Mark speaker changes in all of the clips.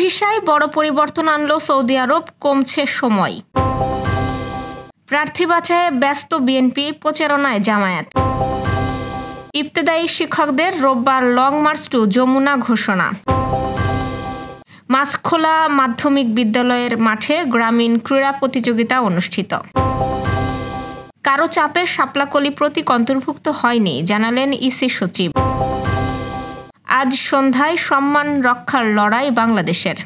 Speaker 1: ভিসায় বড় পরিবর্তন আনলো সৌদি আরব, কমছে সময়। প্রার্থী বাছাইয়ে ব্যস্ত বিএনপি, প্রচারণায় জামায়াত। ইবতেদায়ী শিক্ষকদের রোববার লং মার্চ টু যমুনা ঘোষণা। মাছখোলা মাধ্যমিক বিদ্যালয়ের মাঠে গ্রামীণ ক্রীড়া প্রতিযোগিতা অনুষ্ঠিত। কারো চাপে শাপলাকলি প্রতীক অন্তর্ভুক্ত হয়নি, জানালেন ইসি সচিব। আজ সন্ধ্যায় সম্মান রক্ষার লড়াই বাংলাদেশের।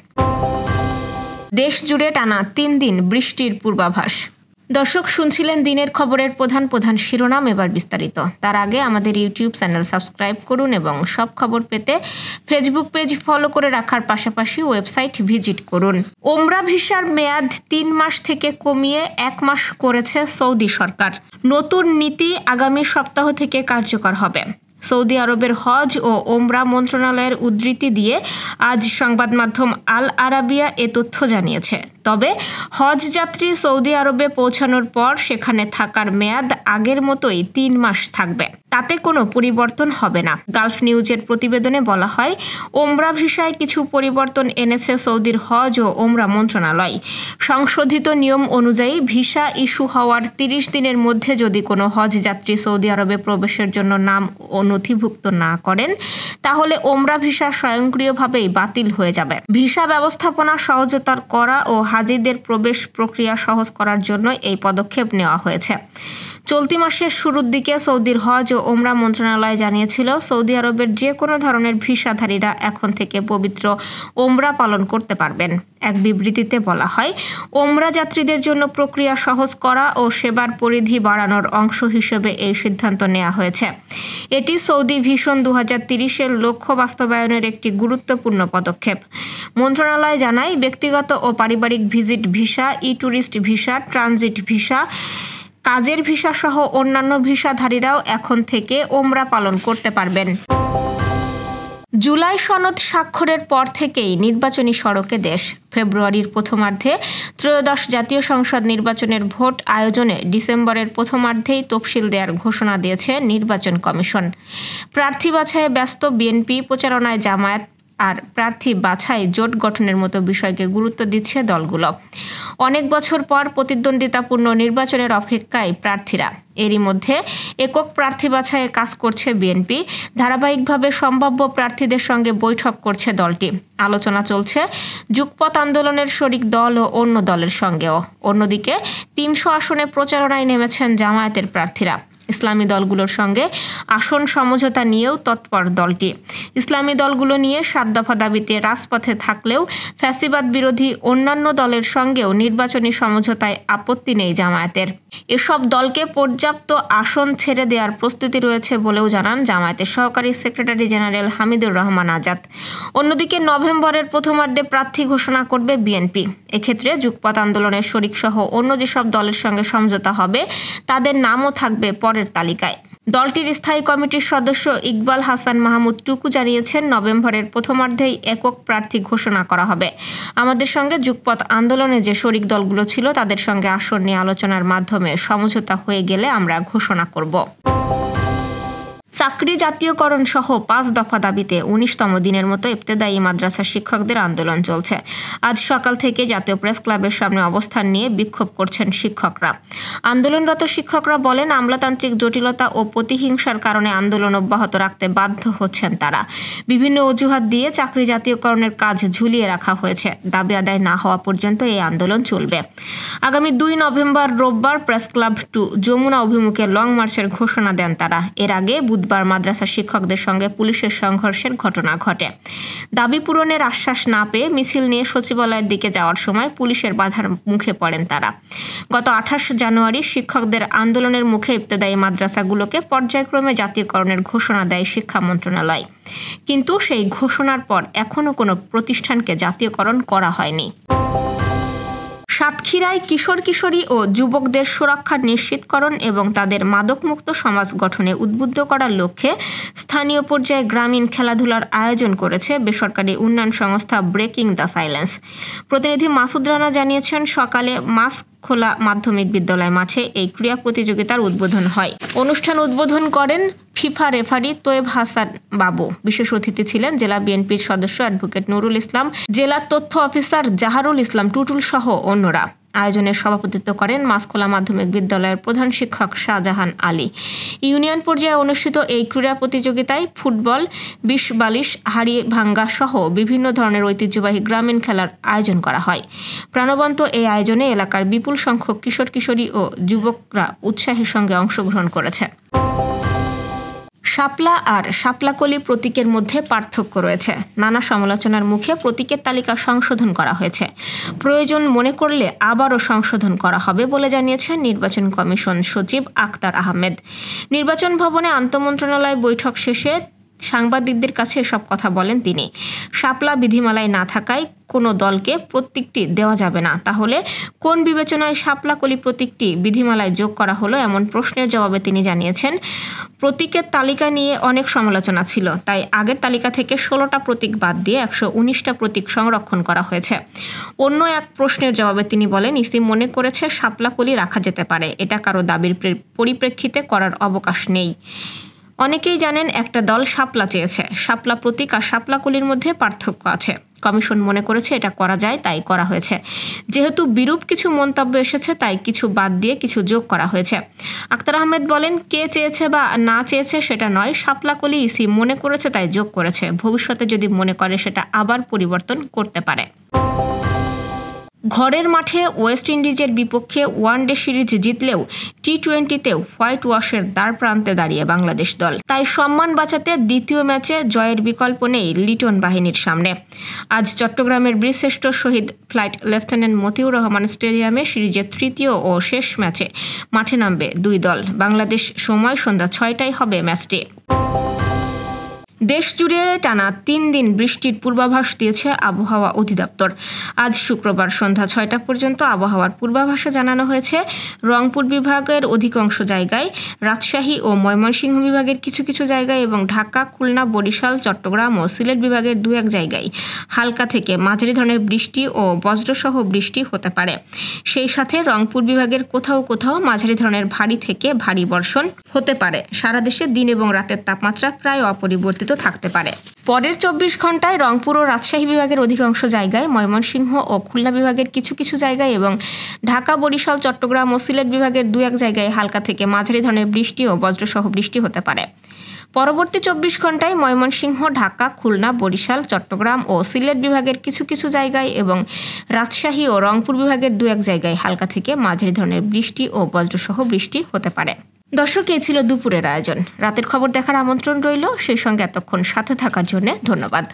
Speaker 1: দেশ জুড়ে টানা 3 দিন বৃষ্টির পূর্বাভাস। দর্শক, শুনছিলেন দিনের খবরের প্রধান প্রধান শিরোনাম, এবার বিস্তারিত। তার আগে আমাদের ইউটিউব চ্যানেল সাবস্ক্রাইব করুন এবং সব খবর পেতে ফেসবুক পেজ ফলো করে রাখার পাশাপাশি ওয়েবসাইট ভিজিট করুন। ওমরা ভিসার মেয়াদ 3 মাস থেকে কমিয়ে 1 মাস করেছে সৌদি সরকার। নতুন নীতি আগামী সপ্তাহ থেকে কার্যকর হবে। সৌদি আরবের হজ ও ওমরা মন্ত্রণালয়ের উদ্ধৃতি দিয়ে আজ সংবাদ মাধ্যম আল আরাবিয়া এ তথ্য জানিয়েছে। তবে হজ যাত্রী সৌদি আরবে পৌঁছানোর পর সেখানে থাকার মেয়াদ আগের মতোই 3 মাস থাকবে, তাতে কোনো পরিবর্তন হবে না। গালফ নিউজের প্রতিবেদনে বলা হয়, ওমরা ভিসায় কিছু পরিবর্তন এনেছে সৌদির হজ ও ওমরা মন্ত্রণালয়। সংশোধিত নিয়ম অনুযায়ী ভিসা ইস্যু হওয়ার 30 দিনের মধ্যে যদি কোনো হজ যাত্রী সৌদি আরবে প্রবেশের জন্য নাম ও নথিভুক্ত না করেন, তাহলে ওমরা ভিসা স্বয়ংক্রিয়ভাবেই বাতিল হয়ে যাবে। ভিসা ব্যবস্থাপনা সহজতর করা ও হাজিদের প্রবেশ প্রক্রিয়া সহজ করার জন্য এই পদক্ষেপ নেওয়া হয়েছে। চলতি মাসের শুরুর দিকে সৌদির হজ ও ওমরা মন্ত্রণালয় জানিয়েছিল, সৌদি আরবের যে কোনো ধরনের ভিসাধারীরা এখন থেকে পবিত্র ওমরা পালন করতে পারবেন। এক বিবৃতিতে বলা হয়, ওমরা যাত্রীদের জন্য প্রক্রিয়া সহজ করা ও সেবার পরিধি বাড়ানোর অংশ হিসেবে এই সিদ্ধান্ত নেওয়া হয়েছে। এটি সৌদি ভিশন 2030-এর লক্ষ্য বাস্তবায়নের একটি গুরুত্বপূর্ণ পদক্ষেপ। মন্ত্রণালয় জানায়, ব্যক্তিগত ও পারিবারিক visit visa, tourist visa, transit visa, কাজের ভিসা সহ অন্যান্য ভিসাধারীরাও এখন থেকে ওমরা পালন করতে পারবেন। জুলাই সনদ স্বাক্ষরের পর থেকেই নির্বাচনী সড়কে দেশ। ফেব্রুয়ারির প্রথমার্ধে ত্রয়োদশ জাতীয় সংসদ নির্বাচনের ভোট আয়োজনে ডিসেম্বরের প্রথমার্ধেই তফসিল দেওয়ার ঘোষণা দিয়েছে নির্বাচন কমিশন। প্রার্থী বাছাইয়ে ব্যস্ত বিএনপি, প্রচারণায় জামায়াত আর প্রার্থী বাছাই জোট গঠনের মতো বিষয়কে গুরুত্ব দিচ্ছে দলগুলো। অনেক বছর পর প্রতিদ্বন্দ্বিতাপূর্ণ নির্বাচনের অপেক্ষায় প্রার্থীরা। এরই মধ্যে একক প্রার্থী বাছাইয়ে কাজ করছে বিএনপি। ধারাবাহিকভাবে সম্ভাব্য প্রার্থীদের সঙ্গে বৈঠক করছে দলটি। আলোচনা চলছে যুগপৎ আন্দোলনের শরিক দল ও অন্য দলের সঙ্গেও। অন্যদিকে 300 আসনে প্রচারণায় নেমেছেন জামায়াতের প্রার্থীরা। ইসলামী দলগুলোর সঙ্গে আসন সমঝোতা নিয়েও তৎপর দলটি। ইসলামী দলগুলো নিয়ে 7 দফা দাবিতে রাজপথে থাকলেও ফ্যাসিবাদ বিরোধী অন্যান্য দলের সঙ্গেও নির্বাচনী সমঝোতায় আপত্তি নেই জামায়াতের। এসব দলকে পর্যাপ্ত আসন ছেড়ে দেওয়ার প্রস্তুতি রয়েছে বলেও জানান জামায়াতের সহকারী সেক্রেটারি জেনারেল হামিদুর রহমান আজাদ। অন্যদিকে নভেম্বরের প্রথমার্ধে প্রার্থী ঘোষণা করবে বিএনপি। এক্ষেত্রে যুগপৎ আন্দোলনের শরিকসহ অন্য যেসব দলের সঙ্গে সমঝোতা হবে তাদের নামও থাকবে পরের তালিকায়। দলটির স্থায়ী কমিটির সদস্য ইকবাল হাসান মাহমুদ টুকু জানিয়েছেন, নভেম্বরের প্রথমার্ধেই একক প্রার্থী ঘোষণা করা হবে। আমাদের সঙ্গে যুগপৎ আন্দোলনে যে শরিক দলগুলো ছিল তাদের সঙ্গে আসন নিয়ে আলোচনার মাধ্যমে সমঝোতা হয়ে গেলে আমরা ঘোষণা করব। চাকরি জাতীয়করণ সহ 5 দফা দাবিতে 19তম দিনের মতো ইবতেদায়ী মাদ্রাসা শিক্ষকদের আন্দোলন চলছে। আজ সকাল থেকে জাতীয় প্রেস ক্লাবের সামনে অবস্থান নিয়ে বিক্ষোভ করছেন শিক্ষকরা। আন্দোলনরত শিক্ষকরা বলেন, আমলাতান্ত্রিক জটিলতা ও প্রতিহিংসার কারণে আন্দোলন অব্যাহত রাখতে বাধ্য হচ্ছেন তারা। বিভিন্ন অজুহাত দিয়ে চাকরি জাতীয়করণের কাজ ঝুলিয়ে রাখা হয়েছে। দাবি আদায় না হওয়া পর্যন্ত এই আন্দোলন চলবে। আগামী 2 নভেম্বর রোববার প্রেস ক্লাব টু যমুনা অভিমুখে লং মার্চের ঘোষণা দেন তারা। এর আগে বুধবার মাদ্রাসা শিক্ষকদের সঙ্গে পুলিশের সংঘর্ষের ঘটনা ঘটে। দাবি পূরণের আশ্বাস না পেয়ে মিছিল নিয়ে সচিবালয়ের দিকে যাওয়ার সময় পুলিশের বাধার মুখে পড়েন তারা। গত 28 জানুয়ারি শিক্ষকদের আন্দোলনের মুখে ইবতেদায়ী মাদ্রাসাগুলোকে পর্যায়ক্রমে জাতীয়করণের ঘোষণা দেয় শিক্ষা মন্ত্রণালয়। কিন্তু সেই ঘোষণার পর এখনও কোনো প্রতিষ্ঠানকে জাতীয়করণ করা হয়নি। সাতক্ষীরায় কিশোর কিশোরী ও যুবকদের সুরক্ষা নিশ্চিতকরণ এবং তাদের মাদকমুক্ত সমাজ গঠনে উদ্বুদ্ধ করার লক্ষ্যে স্থানীয় পর্যায়ে গ্রামীণ খেলাধুলার আয়োজন করেছে বেসরকারি উন্নয়ন সংস্থা ব্রেকিং দ্য সাইলেন্স। প্রতিনিধি মাসুদ রানা জানিয়েছেন, সকালে মাছখোলা মাধ্যমিক বিদ্যালয় মাঠে এই ক্রীড়া প্রতিযোগিতার উদ্বোধন হয়। অনুষ্ঠান উদ্বোধন করেন ফিফা রেফারি তোয়েব হাসান বাবু। বিশেষ অতিথি ছিলেন জেলা বিএনপির সদস্য অ্যাডভোকেট নুরুল ইসলাম, জেলা তথ্য অফিসার জাহারুল ইসলাম টুটুল সহ অন্যরা। আয়োজনের সভাপতিত্ব করেন মাছখোলা মাধ্যমিক বিদ্যালয়ের প্রধান শিক্ষক শাহজাহান আলী। ইউনিয়ন পর্যায়ে অনুষ্ঠিত এই ক্রীড়া প্রতিযোগিতায় ফুটবল, বিশ বালিশ, হাড়ি ভাঙ্গা সহ বিভিন্ন ধরনের ঐতিহ্যবাহী গ্রামীণ খেলার আয়োজন করা হয়। প্রাণবন্ত এই আয়োজনে এলাকার বিপুল সংখ্যক কিশোর কিশোরী ও যুবকরা উৎসাহের সঙ্গে অংশগ্রহণ করেছে। শাপলা আর শাপলাকলি প্রতীকের মধ্যে পার্থক্য রয়েছে। নানা সমালোচনার মুখে প্রতীকের তালিকা সংশোধন করা হয়েছে। প্রয়োজন মনে করলে আবারও সংশোধন করা হবে বলে জানিয়েছেন নির্বাচন কমিশন সচিব আক্তার আহমেদ। নির্বাচন ভবনে আন্তঃমন্ত্রণালয় বৈঠক শেষে সাংবাদিকদের কাছে এসব কথা বলেন তিনি। শাপলা বিধিমালায় না থাকায় কোনো দলকে প্রতীকটি দেওয়া যাবে না, তাহলে কোন বিবেচনায় শাপলাকলি প্রতীকটি বিধিমালায় যোগ করা হলো, এমন প্রশ্নের জবাবে তিনি জানিয়েছেন, প্রতীকের তালিকা নিয়ে অনেক সমালোচনা ছিল, তাই আগের তালিকা থেকে 16টা প্রতীক বাদ দিয়ে 119টা প্রতীক সংরক্ষণ করা হয়েছে। অন্য এক প্রশ্নের জবাবে তিনি বলেন, ইসি মনে করেছে শাপলাকলি রাখা যেতে পারে, এটা কারো দাবির পরিপ্রেক্ষিতে করার অবকাশ নেই। অনেকেই জানেন একটা দল শাপলা চেয়েছে। শাপলা প্রতীক আর শাপলাকলির মধ্যে পার্থক্য আছে। কমিশন মনে করেছে এটা করা যায়, তাই করা হয়েছে। যেহেতু বিরূপ কিছু মন্তব্য এসেছে, তাই কিছু বাদ দিয়ে কিছু যোগ করা হয়েছে। আক্তার আহমেদ বলেন, কে চেয়েছে বা না চেয়েছে সেটা নয়, শাপলাকলি ইসি মনে করেছে তাই যোগ করেছে। ভবিষ্যতে যদি মনে করে সেটা আবার পরিবর্তন করতে পারে। ঘরের মাঠে ওয়েস্ট ইন্ডিজের বিপক্ষে ওয়ানডে সিরিজ জিতলেও টি-20-তে হোয়াইট ওয়াশের দ্বারপ্রান্তে দাঁড়িয়ে বাংলাদেশ দল। তাই সম্মান বাঁচাতে দ্বিতীয় ম্যাচে জয়ের বিকল্প নেই লিটন বাহিনীর সামনে। আজ চট্টগ্রামের বীরশ্রেষ্ঠ শহীদ ফ্লাইট লেফটেন্যান্ট মতিউর রহমান স্টেডিয়ামে সিরিজের তৃতীয় ও শেষ ম্যাচে মাঠে নামবে দুই দল। বাংলাদেশ সময় সন্ধ্যা 6টায় হবে ম্যাচটি। দেশ জুড়ে টানা 3 দিন বৃষ্টির পূর্বাভাস দিয়েছে আবহাওয়া অধিদপ্তর। আজ শুক্রবার সন্ধ্যা 6টা পর্যন্ত আবহাওয়ার পূর্বাভাসে জানানো হয়েছে, রংপুর বিভাগের অধিকাংশ জায়গায়, রাজশাহী ও ময়মনসিংহ বিভাগের কিছু কিছু জায়গায় এবং ঢাকা, খুলনা, বরিশাল, চট্টগ্রাম ও সিলেট বিভাগের 2-1 জায়গায় হালকা থেকে মাঝারি ধরনের বৃষ্টি ও বজ্রসহ বৃষ্টি হতে পারে। সেই সাথে রংপুর বিভাগের কোথাও কোথাও মাঝারি ধরনের ভারী থেকে ভারী বর্ষণ হতে পারে। সারা দেশে দিন এবং রাতের তাপমাত্রা প্রায় অপরিবর্তিত থাকতে পারে। পরের 24 ঘন্টায় রংপুর ও রাজশাহী বিভাগের অধিকাংশ জায়গায়, ময়মনসিংহ ও খুলনা বিভাগের কিছু কিছু জায়গায় এবং ঢাকা, বরিশাল, চট্টগ্রাম ও সিলেট বিভাগের 2-1 জায়গায় হালকা থেকে মাঝারি ধরনের বৃষ্টি ও বজ্রসহ বৃষ্টি হতে পারে। পরবর্তী 24 ঘন্টায় ময়মনসিংহ, ঢাকা, খুলনা, বরিশাল, চট্টগ্রাম ও সিলেট বিভাগের কিছু কিছু জায়গায় এবং রাজশাহী ও রংপুর বিভাগের 2-1 জায়গায় হালকা থেকে মাঝারি ধরনের বৃষ্টি ও বজ্রসহ বৃষ্টি হতে পারে। দর্শক, এই ছিল দুপুরের আয়োজন। রাতের খবর দেখার আমন্ত্রণ রইল। সেই সঙ্গে এতক্ষণ সাথে থাকার জন্য ধন্যবাদ।